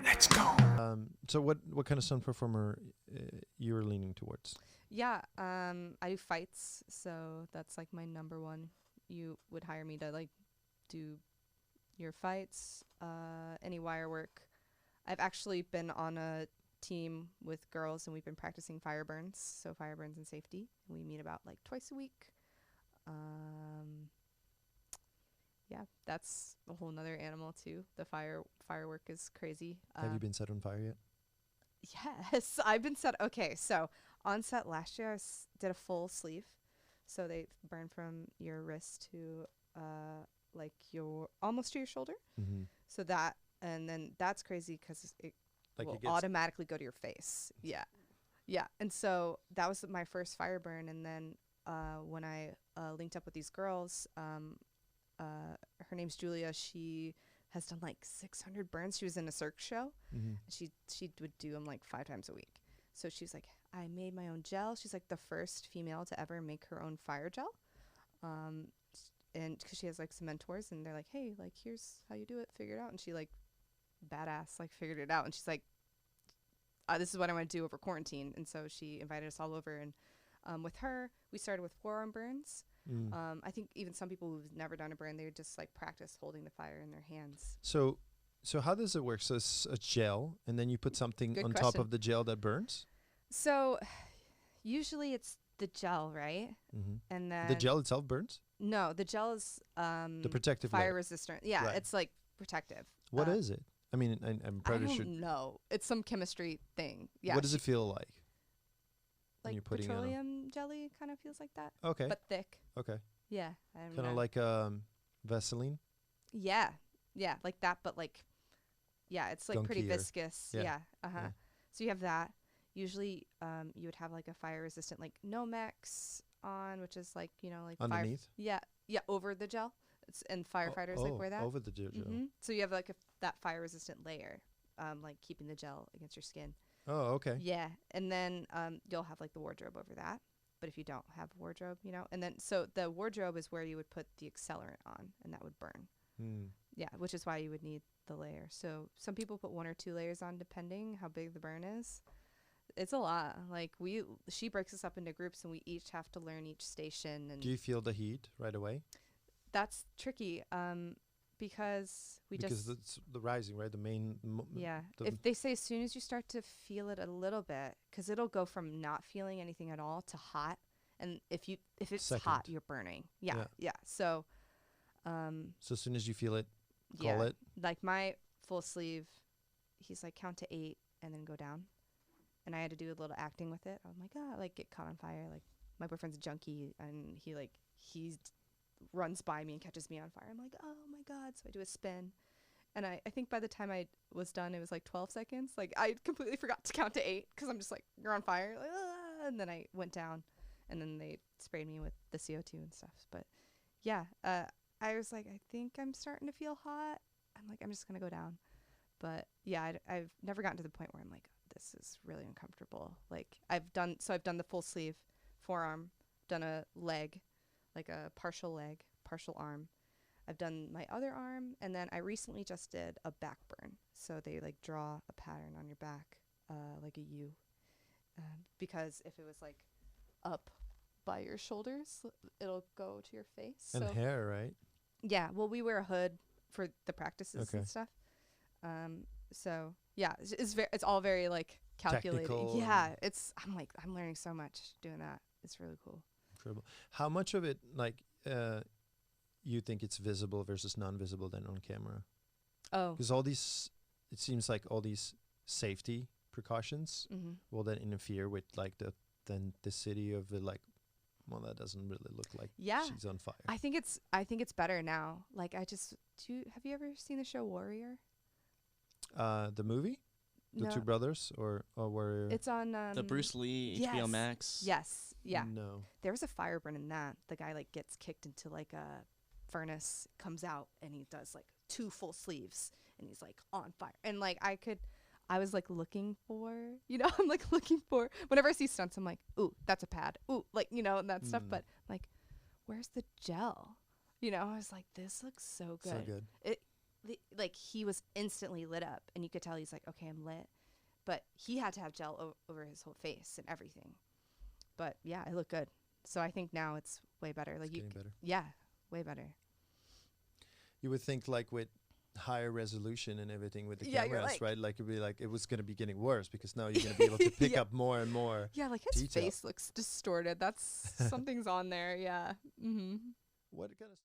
Let's go. So what kind of stunt performer you're leaning towards? Yeah, I do fights, so that's like my number one. You would hire me to like do your fights, any wire work. I've actually been on a team with girls and we've been practicing fire burns, so fire burns and safety. We meet about like twice a week. Yeah, that's a whole nother animal too. The firework is crazy. Have you been set on fire yet? Yes, I've been set. Okay, so on set last year, did a full sleeve. So they burn from your wrist to like your almost to your shoulder. Mm-hmm. So that, and then that's crazy because it Like will it gets automatically go to your face. Yeah. Yeah. And so that was my first fire burn. And then when I linked up with these girls, her name's Julia. She has done like 600 burns. She was in a circus show. Mm-hmm. She would do them like 5 times a week. So she's like, I made my own gel. She's like the first female to ever make her own fire gel. And because she has like some mentors and they're like, hey, like here's how you do it, figure it out. And she like badass like figured it out. And she's like, this is what I want to do over quarantine. And so she invited us all over. And with her, we started with forearm burns. I think even some people who've never done a burn, they would just like practice holding the fire in their hands. So how does it work? So it's a gel, and then you put something Good on top question. of the gel that burns? So usually it's the gel, right? Mm-hmm. And then The gel itself burns? No, the gel is The protective fire layer. resistant. Yeah, Right. it's like protective. What is it? I mean, I'm I pretty don't sure. know. It's some chemistry thing. Yeah. What does it feel like? when Like you're putting it on? petroleum jelly kind of feels like that, Okay. but thick. Okay. Yeah. I don't Kind of know. like Vaseline. Yeah. Yeah, like that, but like, yeah, it's like pretty Gunkier. viscous. Yeah. Yeah. Uh-huh. Yeah. So you have that. Usually, you would have like a fire resistant, like Nomex on, which is like, you know, like Underneath? Yeah. Yeah. Over the gel. And firefighters like wear that. Over the gel. So you have like that fire resistant layer, like keeping the gel against your skin. Oh, okay. Yeah. And then, you'll have like the wardrobe over that. But if you don't have wardrobe, you know, and then, so the wardrobe is where you would put the accelerant on and that would burn. Yeah, which is why you would need the layer. So some people put 1 or 2 layers on depending how big the burn is. It's a lot. Like she breaks us up into groups and we each have to learn each station. And Do you feel the heat right away? that's tricky, because Because it's the rising, right? The main. yeah. the If they say as soon as you start to feel it a little bit, because it'll go from not feeling anything at all to hot. And if it's Second. hot, you're burning. Yeah. Yeah. So, So as soon as you feel it, yeah. call it. Like my full sleeve, he's like count to 8 and then go down. And I had to do a little acting with it. I'm like, like get caught on fire. Like my boyfriend's a junkie and he runs by me and catches me on fire. I'm like, oh my God. So I do a spin. And I think by the time I was done, it was like 12 seconds. Like I completely forgot to count to 8 because I'm just like, you're on fire. Like, and then I went down and then they sprayed me with the CO2 and stuff. But yeah, I was like, I think I'm starting to feel hot. I'm like, I'm just going to go down. But yeah, I've never gotten to the point where I'm like, this is really uncomfortable. Like I've done the full sleeve, forearm, done a leg, like a partial leg, partial arm. I've done my other arm, and then I recently just did a back burn. So they like draw a pattern on your back, like a U, because if it was like up by your shoulders, it'll go to your face. And so hair, right? yeah, well, we wear a hood for the practices Okay. and stuff. So yeah, it's all very like calculated. Technical Yeah, I'm learning so much doing that. It's really cool. Incredible. How much of it, like, you think it's visible versus non-visible then on camera? Oh. Because it seems like all these safety precautions Mm-hmm. will then interfere with like the city of the like. Well, that doesn't really look like Yeah. she's on fire. I think it's better now. Like have you ever seen the show Warrior? The movie, the No. two brothers, or Warrior. It's on The Bruce Lee yes. HBO Max. Yes. Yeah. No. There was a fire burn in that. The guy like gets kicked into like a furnace, comes out, and he does like 2 full sleeves, and he's like on fire. And like I was like looking for, I'm like looking for. Whenever I see stunts, I'm like, ooh, that's a pad. Ooh, like and that stuff. But like, where's the gel? I was like, this looks so good. So good. like he was instantly lit up, and you could tell he's like, okay, I'm lit. But he had to have gel over his whole face and everything. But yeah, I look good. So I think now it's way better. Like It's getting better. yeah, way better. You would think like with higher resolution and everything with the Yeah, you're cameras, like- right? Like it'd be like it was going to be getting worse because now you're going to be able to pick Yeah. up more and more. Yeah, like his detail. face looks distorted. That's something's on there. Yeah. Mm-hmm. What kind of